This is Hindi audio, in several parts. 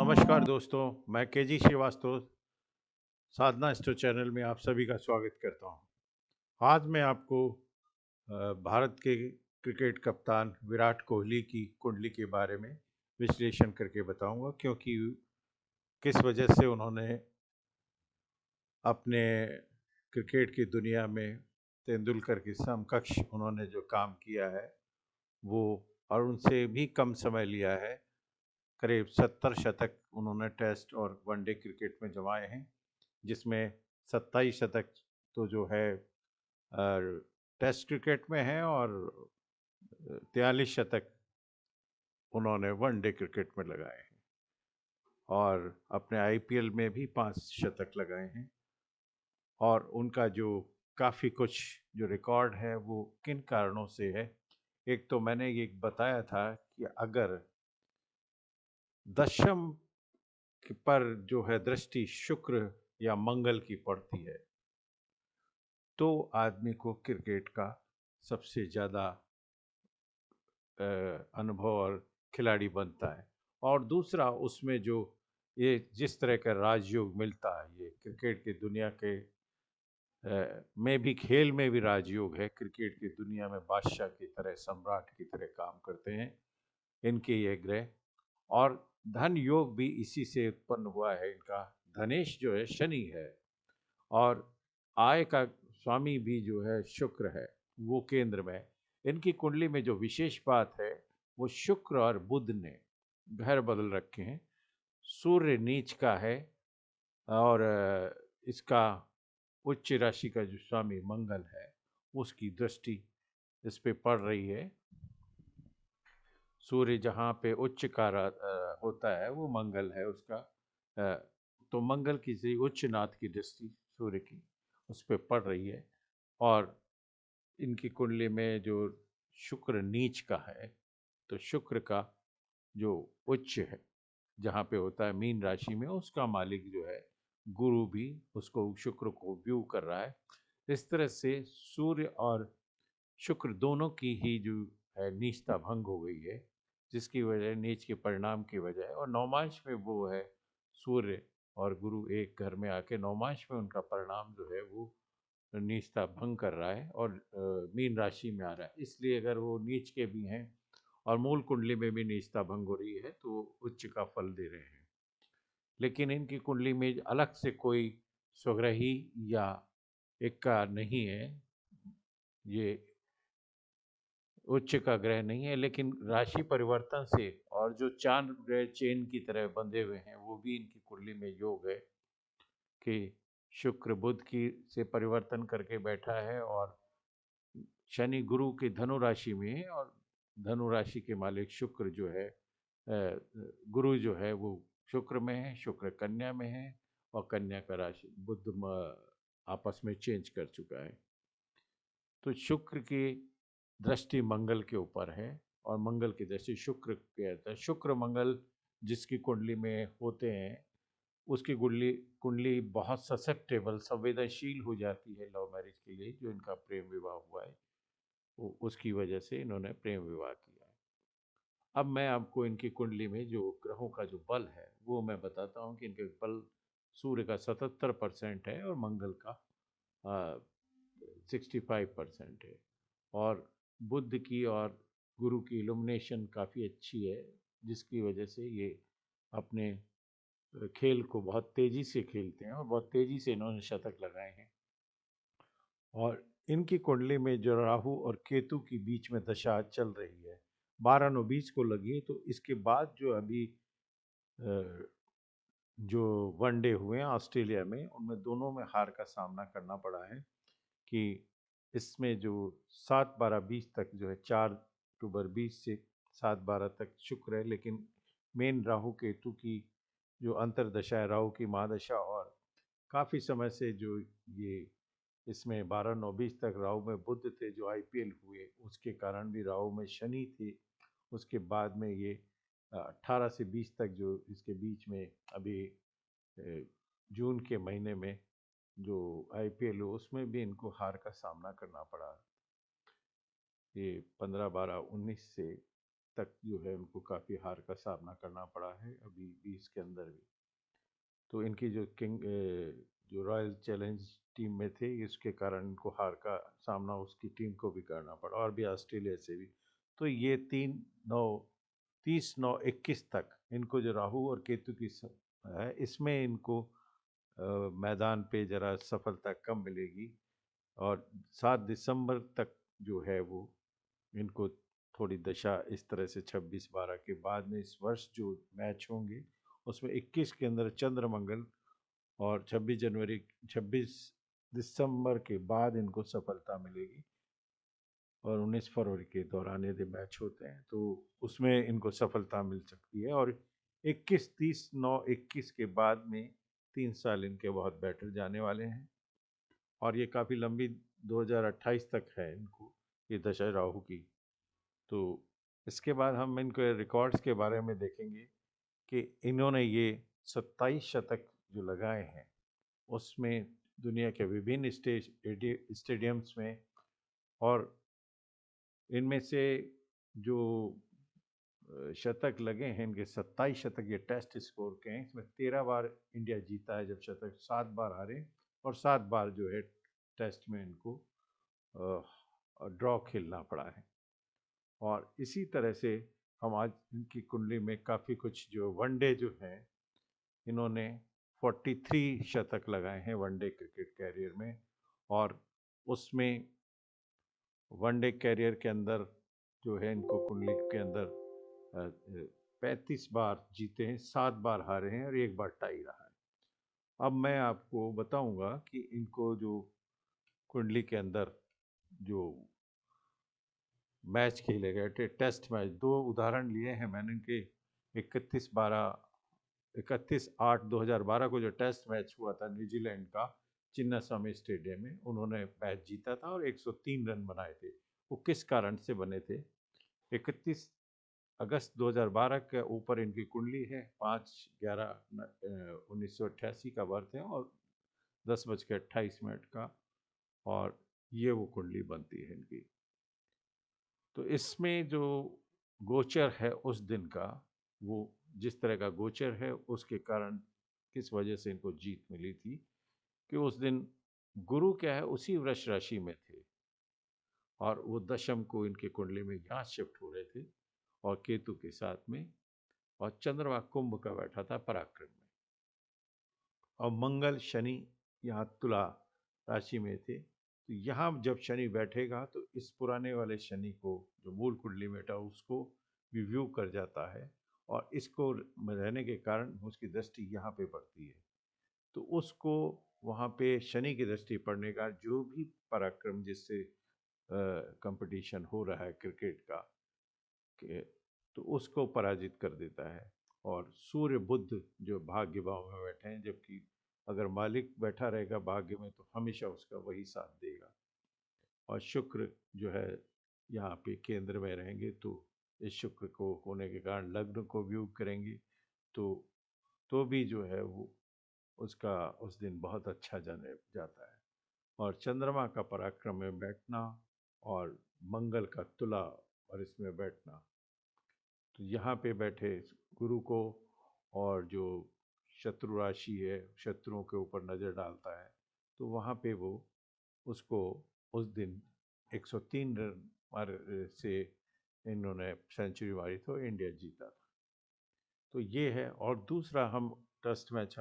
नमस्कार दोस्तों, मैं केजी श्रीवास्तव साधना स्टोर चैनल में आप सभी का स्वागत करता हूं। आज मैं आपको भारत के क्रिकेट कप्तान विराट कोहली की कुंडली के बारे में विश्लेषण करके बताऊंगा, क्योंकि किस वजह से उन्होंने अपने क्रिकेट की दुनिया में तेंदुलकर के समकक्ष उन्होंने जो काम किया है वो, और उनसे भी कम समय लिया है। करीब 70 शतक उन्होंने टेस्ट और वनडे क्रिकेट में जमाए हैं, जिसमें 27 शतक तो जो है टेस्ट क्रिकेट में है, और 43 शतक उन्होंने वनडे क्रिकेट में लगाए हैं, और अपने आईपीएल में भी 5 शतक लगाए हैं। और उनका जो काफ़ी कुछ जो रिकॉर्ड है वो किन कारणों से है। एक तो मैंने ये बताया था कि अगर दशम पर जो है दृष्टि शुक्र या मंगल की पड़ती है तो आदमी को क्रिकेट का सबसे ज़्यादा अनुभव और खिलाड़ी बनता है। और दूसरा, उसमें जो ये जिस तरह का राजयोग मिलता है, ये क्रिकेट की दुनिया के में भी, खेल में भी राजयोग है। क्रिकेट की दुनिया में बादशाह की तरह, सम्राट की तरह काम करते हैं इनके ये ग्रह। और धन योग भी इसी से उत्पन्न हुआ है। इनका धनेश जो है शनि है, और आय का स्वामी भी जो है शुक्र है, वो केंद्र में। इनकी कुंडली में जो विशेष बात है वो शुक्र और बुध ने घर बदल रखे हैं। सूर्य नीच का है, और इसका उच्च राशि का जो स्वामी मंगल है उसकी दृष्टि इस पे पड़ रही है। सूर्य जहाँ पे उच्च का होता है वो मंगल है उसका। तो मंगल की से उच्च नाथ की दृष्टि सूर्य की उस पे पड़ रही है। और इनकी कुंडली में जो शुक्र नीच का है, तो शुक्र का जो उच्च है जहाँ पे होता है मीन राशि में, उसका मालिक जो है गुरु भी उसको, शुक्र को व्यू कर रहा है। इस तरह से सूर्य और शुक्र दोनों की ही जो है नीचता भंग हो गई है, जिसकी वजह नीच के परिणाम की वजह है। और नौमांश में वो है सूर्य और गुरु एक घर में आके नौमांश में उनका परिणाम जो है वो नीचता भंग कर रहा है, और मीन राशि में आ रहा है। इसलिए अगर वो नीच के भी हैं और मूल कुंडली में भी नीचता भंग हो रही है तो उच्च का फल दे रहे हैं। लेकिन इनकी कुंडली में अलग से कोई स्वग्रही या इक्का नहीं है, ये उच्च का ग्रह नहीं है। लेकिन राशि परिवर्तन से, और जो चांद ग्रह चेन की तरह बंधे हुए हैं, वो भी इनकी कुंडली में योग है कि शुक्र बुध की से परिवर्तन करके बैठा है, और शनि गुरु की धनु राशि में है, और धनु राशि के मालिक शुक्र जो है, गुरु जो है वो शुक्र में है, शुक्र कन्या में है, और कन्या का राशि बुध आपस में चेंज कर चुका है। तो शुक्र की दृष्टि मंगल के ऊपर है, और मंगल की दृष्टि शुक्र के आता है। शुक्र मंगल जिसकी कुंडली में होते हैं उसकी कुंडली कुंडली बहुत ससेप्टेबल, संवेदनशील हो जाती है लव मैरिज के लिए। जो इनका प्रेम विवाह हुआ है उसकी वजह से इन्होंने प्रेम विवाह किया है। अब मैं आपको इनकी कुंडली में जो ग्रहों का जो बल है वो मैं बताता हूँ कि इनके बल सूर्य का 77% है, और मंगल का 65% है। और बुध की और गुरु की इल्यूमिनेशन काफ़ी अच्छी है, जिसकी वजह से ये अपने खेल को बहुत तेज़ी से खेलते हैं, और बहुत तेज़ी से इन्होंने शतक लगाए हैं। और इनकी कुंडली में जो राहु और केतु की बीच में दशा चल रही है, 12/9/20 को लगी है। तो इसके बाद जो अभी जो वनडे हुए हैं ऑस्ट्रेलिया में, उनमें दोनों में हार का सामना करना पड़ा है। कि इसमें जो 7/12/20 तक जो है, 4 अक्टूबर 20 से 7/12 तक शुक्र है, लेकिन मेन राहु केतु की जो अंतर्दशा है, राहु की महादशा, और काफ़ी समय से जो ये इसमें 12/9/20 तक राहु में बुध थे जो आईपीएल हुए, उसके कारण भी राहु में शनि थे। उसके बाद में ये 18 से 20 तक जो इसके बीच में अभी जून के महीने में जो आईपीएल हो, उसमें भी इनको हार का सामना करना पड़ा। ये 15/12/19 से तक जो है उनको काफ़ी हार का सामना करना पड़ा है अभी 20 के अंदर भी। तो इनकी जो रॉयल चैलेंज टीम में थे, इसके कारण इनको हार का सामना उसकी टीम को भी करना पड़ा और भी ऑस्ट्रेलिया से भी। तो ये 30-9 तक इनको जो राहु और केतु की है, इसमें इनको मैदान पे ज़रा सफलता कम मिलेगी और 7 दिसंबर तक जो है वो इनको थोड़ी दशा इस तरह से 26-12 के बाद में इस वर्ष जो मैच होंगे उसमें 21 के अंदर चंद्रमंगल और 26 दिसंबर के बाद इनको सफलता मिलेगी और 19 फरवरी के दौरान यदि मैच होते हैं तो उसमें इनको सफलता मिल सकती है और 21 के बाद में 3 साल इनके बहुत बेटर जाने वाले हैं और ये काफ़ी लंबी 2028 तक है इनको ये दशा राहु की। तो इसके बाद हम इनके रिकॉर्ड्स के बारे में देखेंगे कि इन्होंने ये 27 शतक जो लगाए हैं उसमें दुनिया के विभिन्न स्टेडियम्स में और इनमें से जो शतक लगे हैं इनके 27 शतक ये टेस्ट स्कोर के हैं। इसमें 13 बार इंडिया जीता है जब शतक, 7 बार हारे और 7 बार जो है टेस्ट में इनको ड्रॉ खेलना पड़ा है। और इसी तरह से हम आज इनकी कुंडली में काफ़ी कुछ जो वनडे जो है इन्होंने 43 शतक लगाए हैं वनडे क्रिकेट कैरियर में और उसमें वनडे कैरियर के अंदर जो है इनको कुंडली के अंदर 35 बार जीते हैं, 7 बार हारे हैं और 1 बार टाई रहा है। अब मैं आपको बताऊंगा कि इनको जो कुंडली के अंदर जो मैच खेले गए थे टेस्ट मैच, 2 उदाहरण लिए हैं मैंने इनके। 31/8/2012 को जो टेस्ट मैच हुआ था न्यूजीलैंड का चिन्नास्वामी स्टेडियम में, उन्होंने मैच जीता था और 103 रन बनाए थे। वो किस कारण से बने थे? 31 अगस्त 2012 के ऊपर इनकी कुंडली है, 5/11/1988 का बर्थ है और 10:28 का, और ये वो कुंडली बनती है इनकी। तो इसमें जो गोचर है उस दिन का, वो जिस तरह का गोचर है उसके कारण किस वजह से इनको जीत मिली थी कि उस दिन गुरु क्या है उसी वृष राशि में थे और वो दशम को इनके कुंडली में यहाँ शिफ्ट हो रहे थे और केतु के साथ में, और चंद्रमा कुंभ का बैठा था पराक्रम में और मंगल शनि यहाँ तुला राशि में थे। तो यहाँ जब शनि बैठेगा तो इस पुराने वाले शनि को जो मूल कुंडली में था उसको रिव्यू कर जाता है और इसको रहने के कारण उसकी दृष्टि यहाँ पे पड़ती है। तो उसको वहाँ पे शनि की दृष्टि पड़ने का जो भी पराक्रम जिससे कंपटीशन हो रहा है क्रिकेट का के, तो उसको पराजित कर देता है। और सूर्य बुध जो भाग्य भाव में बैठे हैं, जबकि अगर मालिक बैठा रहेगा भाग्य में तो हमेशा उसका वही साथ देगा। और शुक्र जो है यहाँ पे केंद्र में रहेंगे तो इस शुक्र को होने के कारण लग्न को व्यू करेंगे तो भी जो है वो उसका उस दिन बहुत अच्छा जाने जाता है। और चंद्रमा का पराक्रम में बैठना और मंगल का तुला और इसमें बैठना, तो यहाँ पे बैठे गुरु को, और जो शत्रु राशि है शत्रुओं के ऊपर नज़र डालता है, तो वहाँ पे वो उसको उस दिन 103 रन से इन्होंने सेंचुरी मारी तो इंडिया जीता था। तो ये है। और दूसरा हम टेस्ट मैच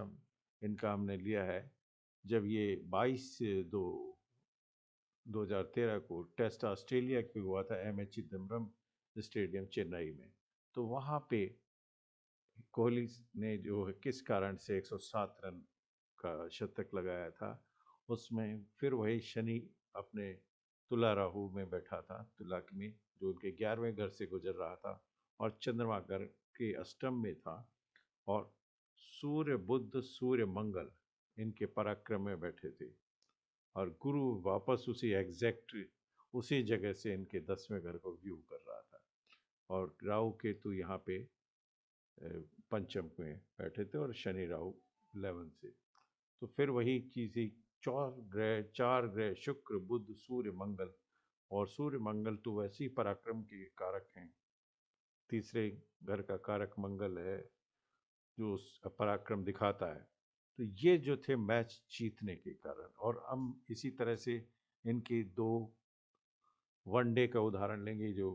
इनका हमने लिया है जब ये 22/2/2013 को टेस्ट ऑस्ट्रेलिया के हुआ था M A Chidambaram stadium Chennai में। तो वहाँ पे कोहली ने जो है किस कारण से 107 रन का शतक लगाया था, उसमें फिर वही शनि अपने तुला राहु में बैठा था, तुला में जो उनके 11वें घर से गुजर रहा था और चंद्रमा घर के अष्टम में था, और सूर्य बुध सूर्य मंगल इनके पराक्रम में बैठे थे और गुरु वापस उसी एग्जैक्ट उसी जगह से इनके 10वें घर को व्यू कर रहा था और राहु केतु यहाँ पे पंचम में बैठे थे और शनि राहु 11 से। तो फिर वही चीज़ ही, चार ग्रह शुक्र बुध सूर्य मंगल, और सूर्य मंगल तो वैसे ही पराक्रम के कारक हैं, तीसरे घर का कारक मंगल है जो उस पराक्रम दिखाता है। तो ये जो थे मैच जीतने के कारण। और हम इसी तरह से इनकी 2 वनडे का उदाहरण लेंगे जो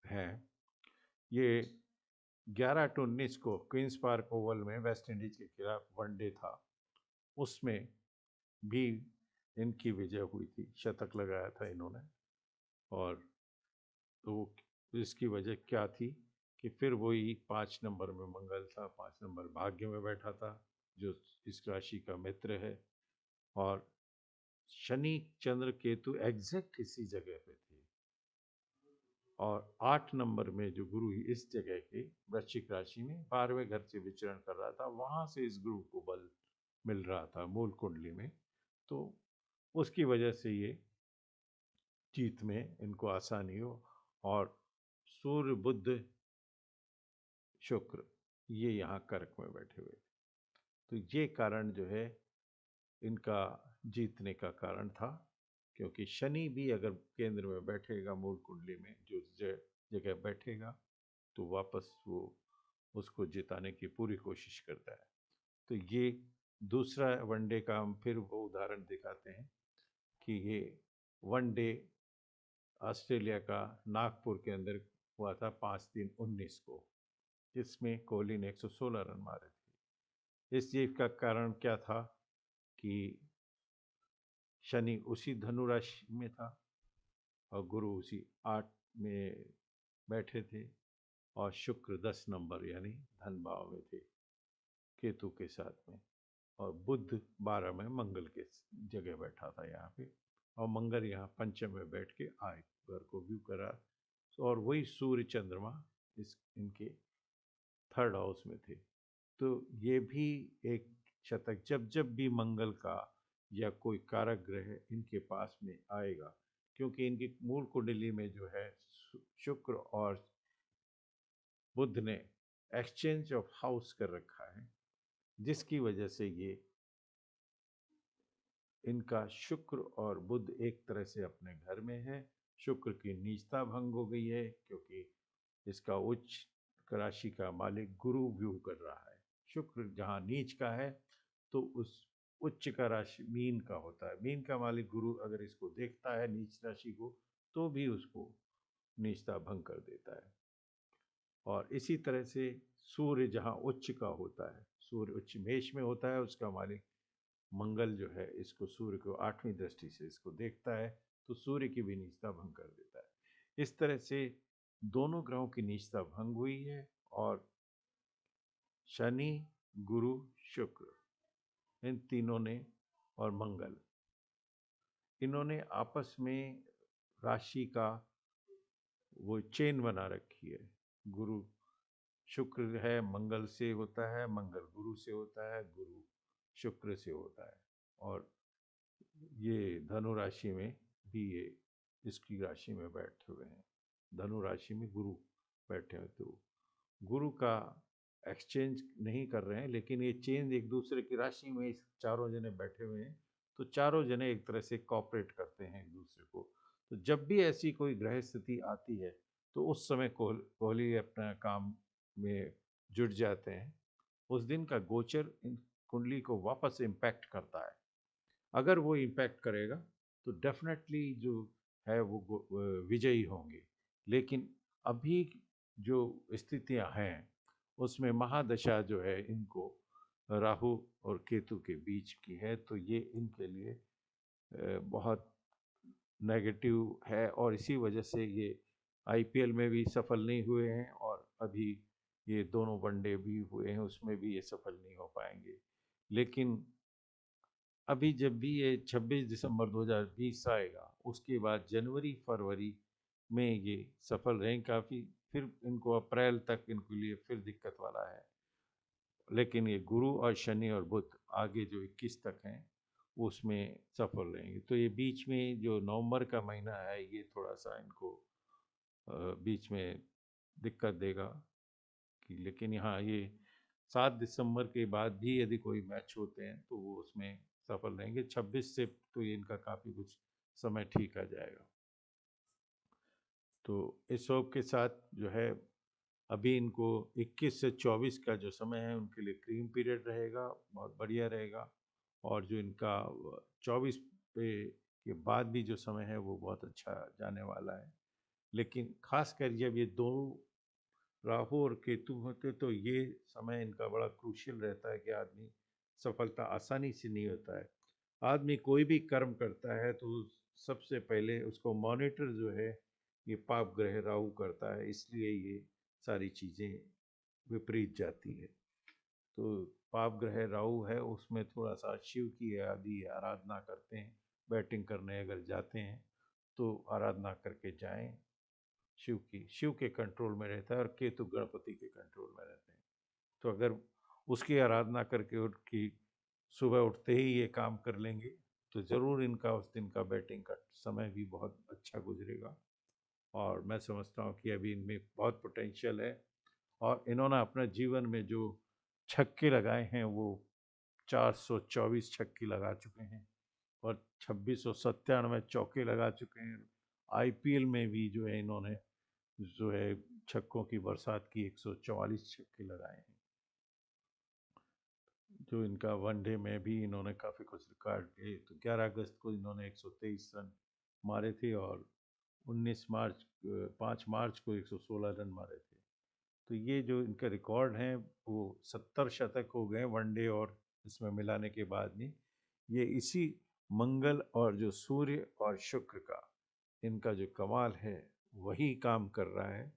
हैं। ये 11 to 19 को क्वींस पार्क ओवल में वेस्ट इंडीज के खिलाफ वनडे था, उसमें भी इनकी विजय हुई थी, शतक लगाया था इन्होंने। और तो इसकी वजह क्या थी कि फिर वही 5 नंबर में मंगल था, 5 नंबर भाग्य में बैठा था जो इस राशि का मित्र है। और शनि चंद्र केतु एग्जैक्ट इसी जगह पे थे। और 8 नंबर में जो गुरु इस जगह के वृश्चिक राशि में 12वें घर से विचरण कर रहा था, वहां से इस गुरु को बल मिल रहा था मूल कुंडली में। तो उसकी वजह से ये जीत में इनको आसानी हो। और सूर्य बुध शुक्र ये यहाँ कर्क में बैठे हुए थे, तो ये कारण जो है इनका जीतने का कारण था। क्योंकि शनि भी अगर केंद्र में बैठेगा मूल कुंडली में, जो जगह बैठेगा, तो वापस वो उसको जिताने की पूरी कोशिश करता है। तो ये दूसरा वनडे का हम फिर वो उदाहरण दिखाते हैं कि ये वनडे ऑस्ट्रेलिया का नागपुर के अंदर हुआ था 5/3/19 को, जिसमें कोहली ने 116 रन मारे थे। इस जीत का कारण क्या था कि शनि उसी धनु राशि में था और गुरु उसी 8 में बैठे थे और शुक्र 10 नंबर यानी धन भाव में थे केतु के साथ में। और बुध 12 में मंगल के जगह बैठा था यहाँ पे, और मंगल यहाँ पंचम में बैठ के आय घर को व्यू करा। और वही सूर्य चंद्रमा इस इनके 3rd हाउस में थे। तो ये भी एक शतक, जब जब भी मंगल का या कोई कारक ग्रह इनके पास में आएगा, क्योंकि इनकी मूल कुंडली में जो है शुक्र और बुध ने एक्सचेंज ऑफ हाउस कर रखा है, जिसकी वजह से ये इनका शुक्र और बुध एक तरह से अपने घर में है। शुक्र की नीचता भंग हो गई है क्योंकि इसका उच्च राशि का मालिक गुरु व्यू कर रहा है। शुक्र जहाँ नीच का है तो उस उच्च का राशि मीन का होता है। मीन का मालिक गुरु अगर इसको देखता है नीच राशि को, तो भी उसको नीचता भंग कर देता है। और इसी तरह से सूर्य जहाँ उच्च का होता है, सूर्य उच्च मेष में होता है, उसका मालिक मंगल जो है इसको सूर्य को 8वीं दृष्टि से इसको देखता है, तो सूर्य की भी नीचता भंग कर देता है। इस तरह से दोनों ग्रहों की नीचता भंग हुई है। और शनि, गुरु, शुक्र इन तीनों ने और मंगल, इन्होंने आपस में राशि का वो चेन बना रखी है। गुरु शुक्र है मंगल से होता है, मंगल गुरु से होता है, गुरु शुक्र से होता है। और ये धनु राशि में भी ये इसकी राशि में बैठे हुए हैं। धनु राशि में गुरु बैठे हुए, तो गुरु का एक्सचेंज नहीं कर रहे हैं, लेकिन ये चेंज एक दूसरे की राशि में चारों जने बैठे हुए हैं, तो चारों जने एक तरह से कॉपरेट करते हैं एक दूसरे को। तो जब भी ऐसी कोई ग्रह स्थिति आती है तो उस समय कोहली अपना काम में जुट जाते हैं। उस दिन का गोचर इन कुंडली को वापस इम्पैक्ट करता है। अगर वो इम्पैक्ट करेगा तो डेफिनेटली जो है वो विजयी होंगे। लेकिन अभी जो स्थितियां हैं उसमें महादशा जो है इनको राहु और केतु के बीच की है, तो ये इनके लिए बहुत नेगेटिव है। और इसी वजह से ये आईपीएल में भी सफल नहीं हुए हैं, और अभी ये दोनों वनडे भी हुए हैं उसमें भी ये सफल नहीं हो पाएंगे। लेकिन अभी जब भी ये 26 दिसंबर 2020 आएगा, उसके बाद जनवरी फरवरी में ये सफल रहें काफ़ी। फिर इनको अप्रैल तक इनके लिए फिर दिक्कत वाला है। लेकिन ये गुरु और शनि और बुध आगे जो 21 तक हैं उसमें सफल रहेंगे। तो ये बीच में जो नवंबर का महीना है ये थोड़ा सा इनको बीच में दिक्कत देगा कि, लेकिन यहाँ ये 7 दिसंबर के बाद भी यदि कोई मैच होते हैं तो वो उसमें सफल रहेंगे। 26 से तो ये इनका काफ़ी कुछ समय ठीक आ जाएगा। तो इस होप के साथ जो है अभी इनको 21 से 24 का जो समय है उनके लिए क्रीम पीरियड रहेगा, बहुत बढ़िया रहेगा। और जो इनका 24 पे के बाद भी जो समय है वो बहुत अच्छा जाने वाला है। लेकिन खासकर जब ये दो राहु और केतु होते तो ये समय इनका बड़ा क्रूशियल रहता है कि आदमी सफलता आसानी से नहीं होता है। आदमी कोई भी कर्म करता है तो सबसे पहले उसको मॉनिटर जो है ये पाप ग्रह राहु करता है, इसलिए ये सारी चीज़ें विपरीत जाती है। तो पाप ग्रह राहु है, उसमें थोड़ा सा शिव की आदि आराधना करते हैं। बैटिंग करने अगर जाते हैं तो आराधना करके जाएं। शिव के कंट्रोल में रहता है और केतु गणपति के कंट्रोल में रहते हैं। तो अगर उसकी आराधना करके उनकी सुबह उठते ही ये काम कर लेंगे तो ज़रूर इनका उस दिन का बैटिंग का समय भी बहुत अच्छा गुजरेगा। और मैं समझता हूँ कि अभी इनमें बहुत पोटेंशियल है और इन्होंने अपने जीवन में जो छक्के लगाए हैं वो 424 छक्के लगा चुके हैं और 2697 चौके लगा चुके हैं। आईपीएल में भी जो है इन्होंने जो है छक्कों की बरसात की 144 छक्के लगाए हैं। जो इनका वनडे में भी इन्होंने काफ़ी कुछ रिकॉर्ड किए। तो 11 अगस्त को इन्होंने 123 रन मारे थे और 5 मार्च को 116 रन मारे थे। तो ये जो इनका रिकॉर्ड हैं वो 70 शतक हो गए वनडे और इसमें मिलाने के बाद में। ये इसी मंगल और जो सूर्य और शुक्र का इनका जो कमाल है वही काम कर रहा है।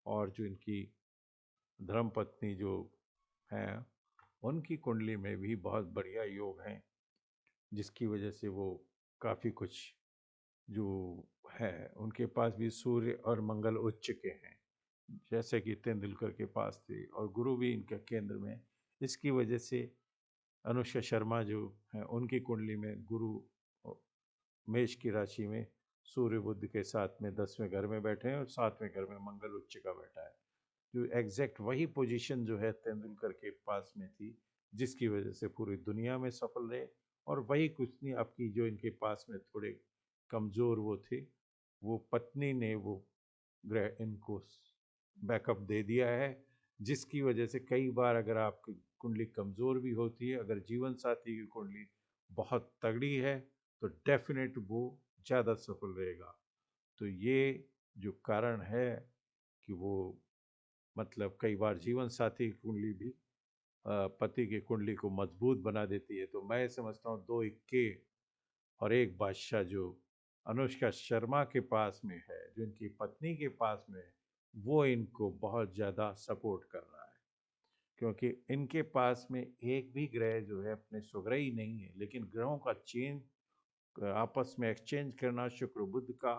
और जो इनकी धर्मपत्नी जो हैं उनकी कुंडली में भी बहुत बढ़िया योग हैं, जिसकी वजह से वो काफ़ी कुछ जो है उनके पास भी सूर्य और मंगल उच्च के हैं, जैसे कि तेंदुलकर के पास थे और गुरु भी इनका केंद्र में। इसकी वजह से अनुष्का शर्मा जो है उनकी कुंडली में गुरु मेष की राशि में सूर्य बुध के साथ में 10वें घर में बैठे हैं और 7वें घर में मंगल उच्च का बैठा है। जो एग्जैक्ट वही पोजीशन जो है तेंदुलकर के पास में थी, जिसकी वजह से पूरी दुनिया में सफल रहे। और वही कुछ नहीं, आपकी जो इनके पास में थोड़े कमज़ोर वो थे, वो पत्नी ने वो ग्रह इनको बैकअप दे दिया है, जिसकी वजह से कई बार अगर आपकी कुंडली कमज़ोर भी होती है, अगर जीवन साथी की कुंडली बहुत तगड़ी है तो डेफिनेट वो ज़्यादा सफल रहेगा। तो ये जो कारण है कि वो मतलब कई बार जीवन साथी की कुंडली भी पति की कुंडली को मजबूत बना देती है। तो मैं समझता हूँ 2 इक्के और एक बादशाह जो अनुष्का शर्मा के पास में है, जो इनकी पत्नी के पास में है, वो इनको बहुत ज़्यादा सपोर्ट कर रहा है। क्योंकि इनके पास में एक भी ग्रह जो है अपने स्वग्रह ही नहीं है, लेकिन ग्रहों का चेंज आपस में एक्सचेंज करना, शुक्र बुध का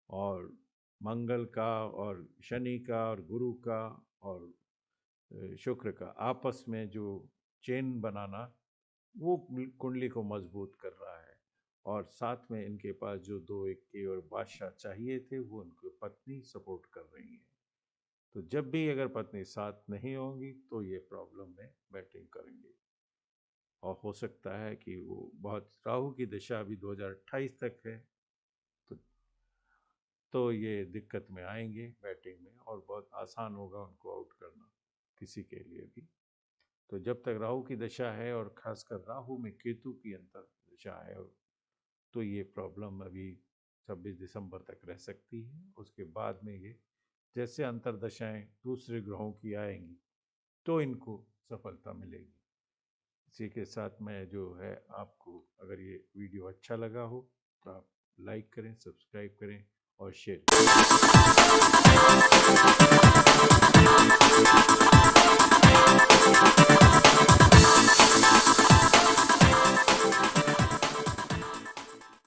और मंगल का और शनि का और गुरु का और शुक्र का आपस में जो चेन बनाना, वो कुंडली को मजबूत कर रहा है। और साथ में इनके पास जो 2 इक्के और बादशाह चाहिए थे वो उनको पत्नी सपोर्ट कर रही है। तो जब भी अगर पत्नी साथ नहीं होंगी तो ये प्रॉब्लम में बैटिंग करेंगे और हो सकता है कि वो बहुत राहु की दशा अभी 2028 तक है। तो ये दिक्कत में आएंगे बैटिंग में और बहुत आसान होगा उनको आउट करना किसी के लिए भी। तो जब तक राहु की दशा है और खासकर राहु में केतु की अंतर दशा है तो ये प्रॉब्लम अभी 26 दिसंबर तक रह सकती है। उसके बाद में ये जैसे अंतरदशाएं दूसरे ग्रहों की आएंगी तो इनको सफलता मिलेगी। इसी के साथ मैं जो है आपको, अगर ये वीडियो अच्छा लगा हो तो आप लाइक करें, सब्सक्राइब करें और शेयर करें।